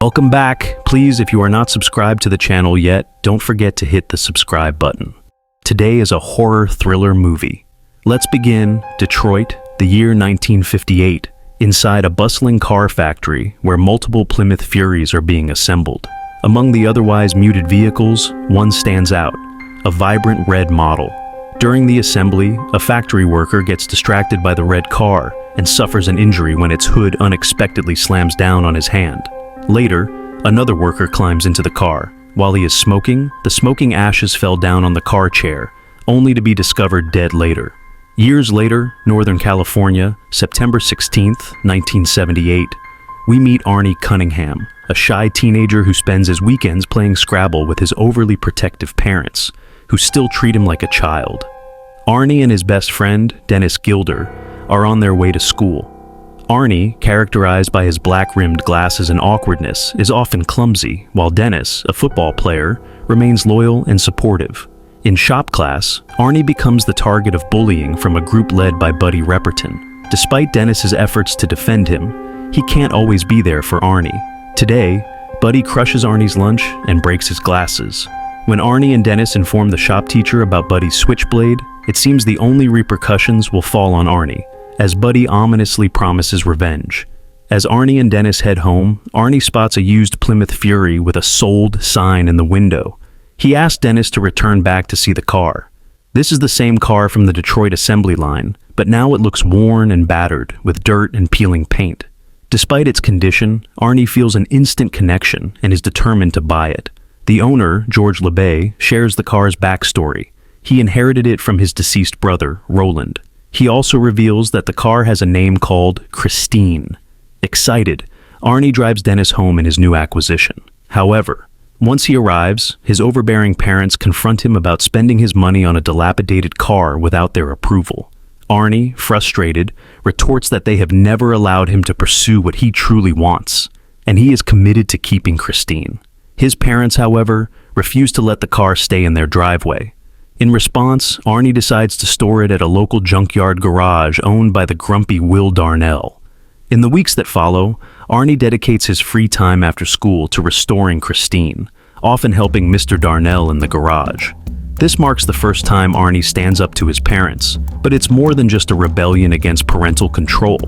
Welcome back. Please, if you are not subscribed to the channel yet, don't forget to hit the subscribe button. Today is a horror thriller movie. Let's begin Detroit, the year 1958, inside a bustling car factory where multiple Plymouth Furies are being assembled. Among the otherwise muted vehicles, one stands out, a vibrant red model. During the assembly, a factory worker gets distracted by the red car and suffers an injury when its hood unexpectedly slams down on his hand. Later, another worker climbs into the car. While he is smoking, the smoking ashes fell down on the car chair, only to be discovered dead later. Years later, Northern California, September 16th, 1978, we meet Arnie Cunningham, a shy teenager who spends his weekends playing Scrabble with his overly protective parents, who still treat him like a child. Arnie and his best friend, Dennis Gilder, are on their way to school. Arnie, characterized by his black-rimmed glasses and awkwardness, is often clumsy, while Dennis, a football player, remains loyal and supportive. In shop class, Arnie becomes the target of bullying from a group led by Buddy Repperton. Despite Dennis's efforts to defend him, he can't always be there for Arnie. Today, Buddy crushes Arnie's lunch and breaks his glasses. When Arnie and Dennis inform the shop teacher about Buddy's switchblade, it seems the only repercussions will fall on Arnie, as Buddy ominously promises revenge. As Arnie and Dennis head home, Arnie spots a used Plymouth Fury with a "sold" sign in the window. He asks Dennis to return back to see the car. This is the same car from the Detroit assembly line, but now it looks worn and battered, with dirt and peeling paint. Despite its condition, Arnie feels an instant connection and is determined to buy it. The owner, George LeBay, shares the car's backstory. He inherited it from his deceased brother, Roland. He also reveals that the car has a name called Christine. Excited, Arnie drives Dennis home in his new acquisition. However, once he arrives, his overbearing parents confront him about spending his money on a dilapidated car without their approval. Arnie, frustrated, retorts that they have never allowed him to pursue what he truly wants, and he is committed to keeping Christine. His parents, however, refuse to let the car stay in their driveway. In response, Arnie decides to store it at a local junkyard garage owned by the grumpy Will Darnell. In the weeks that follow, Arnie dedicates his free time after school to restoring Christine, often helping Mr. Darnell in the garage. This marks the first time Arnie stands up to his parents, but it's more than just a rebellion against parental control.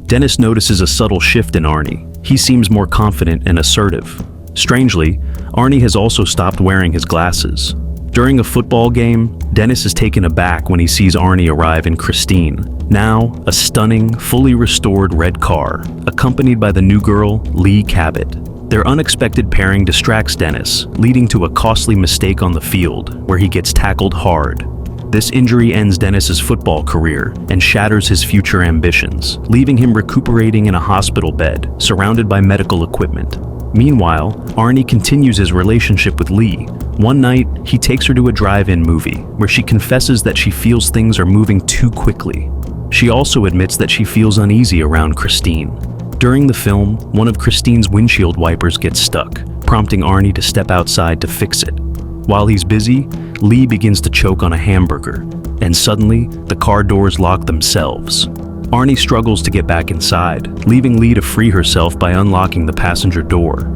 Dennis notices a subtle shift in Arnie. He seems more confident and assertive. Strangely, Arnie has also stopped wearing his glasses. During a football game, Dennis is taken aback when he sees Arnie arrive in Christine, now a stunning, fully restored red car, accompanied by the new girl, Lee Cabot. Their unexpected pairing distracts Dennis, leading to a costly mistake on the field, where he gets tackled hard. This injury ends Dennis's football career and shatters his future ambitions, leaving him recuperating in a hospital bed, surrounded by medical equipment. Meanwhile, Arnie continues his relationship with Lee. One night, he takes her to a drive-in movie, where she confesses that she feels things are moving too quickly. She also admits that she feels uneasy around Christine. During the film, one of Christine's windshield wipers gets stuck, prompting Arnie to step outside to fix it. While he's busy, Lee begins to choke on a hamburger, and suddenly, the car doors lock themselves. Arnie struggles to get back inside, leaving Lee to free herself by unlocking the passenger door.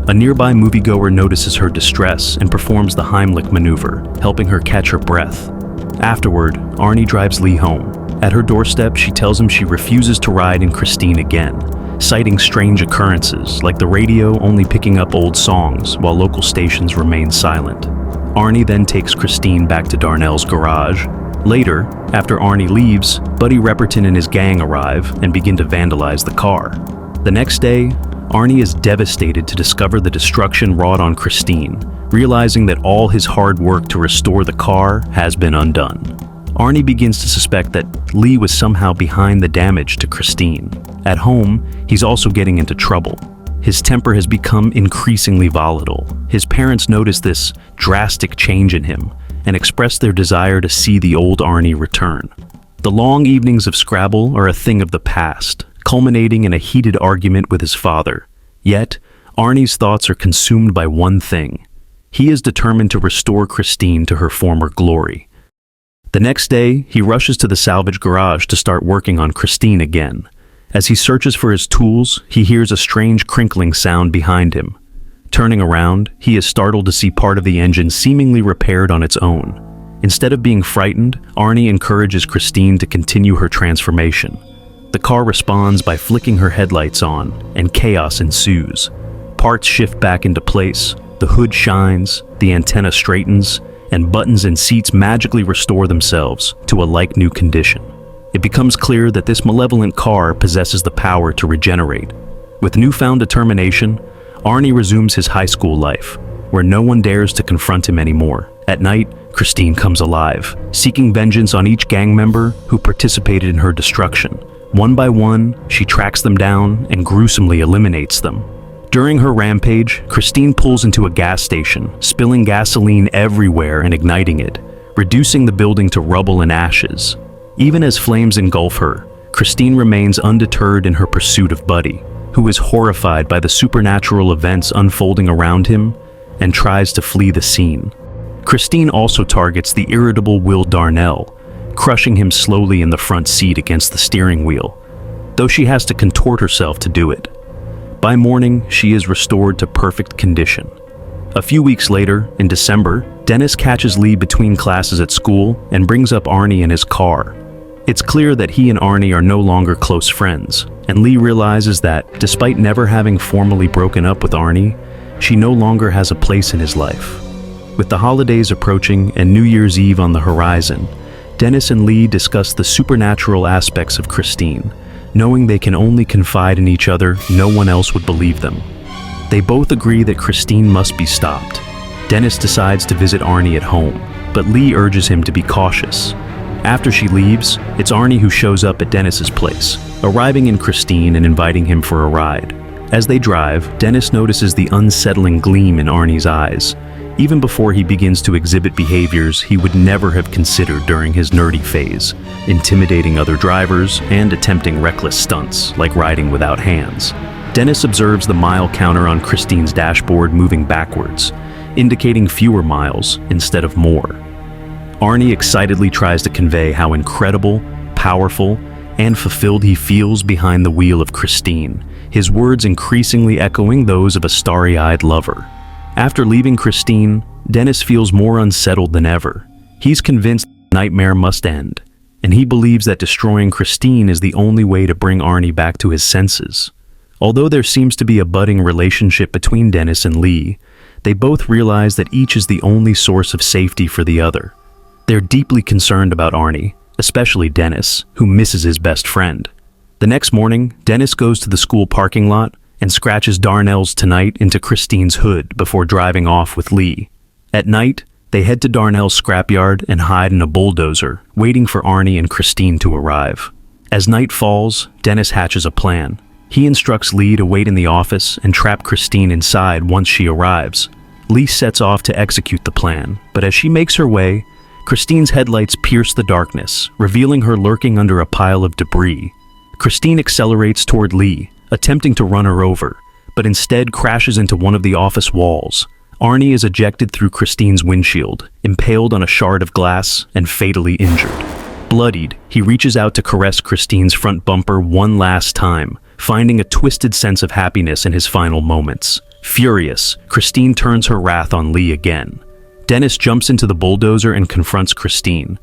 A nearby moviegoer notices her distress and performs the Heimlich maneuver, helping her catch her breath. Afterward, Arnie drives Lee home. At her doorstep, she tells him she refuses to ride in Christine again, citing strange occurrences, like the radio only picking up old songs while local stations remain silent. Arnie then takes Christine back to Darnell's garage. Later, after Arnie leaves, Buddy Repperton and his gang arrive and begin to vandalize the car. The next day, Arnie is devastated to discover the destruction wrought on Christine, realizing that all his hard work to restore the car has been undone. Arnie begins to suspect that Lee was somehow behind the damage to Christine. At home, he's also getting into trouble. His temper has become increasingly volatile. His parents notice this drastic change in him and express their desire to see the old Arnie return. The long evenings of Scrabble are a thing of the past, culminating in a heated argument with his father. Yet, Arnie's thoughts are consumed by one thing. He is determined to restore Christine to her former glory. The next day, he rushes to the salvage garage to start working on Christine again. As he searches for his tools, he hears a strange crinkling sound behind him. Turning around, he is startled to see part of the engine seemingly repaired on its own. Instead of being frightened, Arnie encourages Christine to continue her transformation. The car responds by flicking her headlights on, and chaos ensues. Parts shift back into place, the hood shines, the antenna straightens, and buttons and seats magically restore themselves to a like-new condition. It becomes clear that this malevolent car possesses the power to regenerate. With newfound determination, Arnie resumes his high school life, where no one dares to confront him anymore. At night, Christine comes alive, seeking vengeance on each gang member who participated in her destruction. One by one, she tracks them down and gruesomely eliminates them. During her rampage, Christine pulls into a gas station, spilling gasoline everywhere and igniting it, reducing the building to rubble and ashes. Even as flames engulf her, Christine remains undeterred in her pursuit of Buddy, who is horrified by the supernatural events unfolding around him and tries to flee the scene. Christine also targets the irritable Will Darnell, crushing him slowly in the front seat against the steering wheel, though she has to contort herself to do it. By morning, she is restored to perfect condition. A few weeks later, in December, Dennis catches Lee between classes at school and brings up Arnie in his car. It's clear that he and Arnie are no longer close friends, and Lee realizes that, despite never having formally broken up with Arnie, she no longer has a place in his life. With the holidays approaching and New Year's Eve on the horizon, Dennis and Lee discuss the supernatural aspects of Christine. Knowing they can only confide in each other, no one else would believe them. They both agree that Christine must be stopped. Dennis decides to visit Arnie at home, but Lee urges him to be cautious. After she leaves, it's Arnie who shows up at Dennis's place, arriving in Christine and inviting him for a ride. As they drive, Dennis notices the unsettling gleam in Arnie's eyes, even before he begins to exhibit behaviors he would never have considered during his nerdy phase, intimidating other drivers and attempting reckless stunts like riding without hands. Dennis observes the mile counter on Christine's dashboard moving backwards, indicating fewer miles instead of more. Arnie excitedly tries to convey how incredible, powerful, and fulfilled he feels behind the wheel of Christine, his words increasingly echoing those of a starry-eyed lover. After leaving Christine, Dennis feels more unsettled than ever. He's convinced the nightmare must end, and he believes that destroying Christine is the only way to bring Arnie back to his senses. Although there seems to be a budding relationship between Dennis and Lee, they both realize that each is the only source of safety for the other. They're deeply concerned about Arnie, especially Dennis, who misses his best friend. The next morning, Dennis goes to the school parking lot and scratches Darnell's Tonight into Christine's hood before driving off with Lee. At night, they head to Darnell's scrapyard and hide in a bulldozer, waiting for Arnie and Christine to arrive. As night falls, Dennis hatches a plan. He instructs Lee to wait in the office and trap Christine inside once she arrives. Lee sets off to execute the plan, but as she makes her way, Christine's headlights pierce the darkness, revealing her lurking under a pile of debris. Christine accelerates toward Lee, attempting to run her over, but instead crashes into one of the office walls. Arnie is ejected through Christine's windshield, impaled on a shard of glass, and fatally injured. Bloodied, he reaches out to caress Christine's front bumper one last time, finding a twisted sense of happiness in his final moments. Furious, Christine turns her wrath on Lee again. Dennis jumps into the bulldozer and confronts Christine.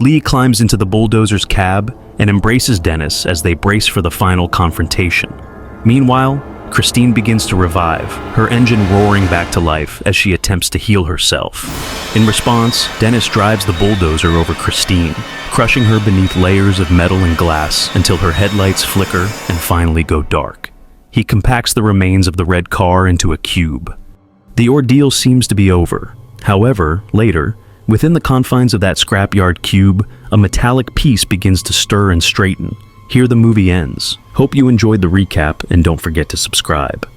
Lee climbs into the bulldozer's cab and embraces Dennis as they brace for the final confrontation. Meanwhile, Christine begins to revive, her engine roaring back to life as she attempts to heal herself. In response, Dennis drives the bulldozer over Christine, crushing her beneath layers of metal and glass until her headlights flicker and finally go dark. He compacts the remains of the red car into a cube. The ordeal seems to be over. However, later, within the confines of that scrapyard cube, a metallic piece begins to stir and straighten. Here the movie ends. Hope you enjoyed the recap and don't forget to subscribe.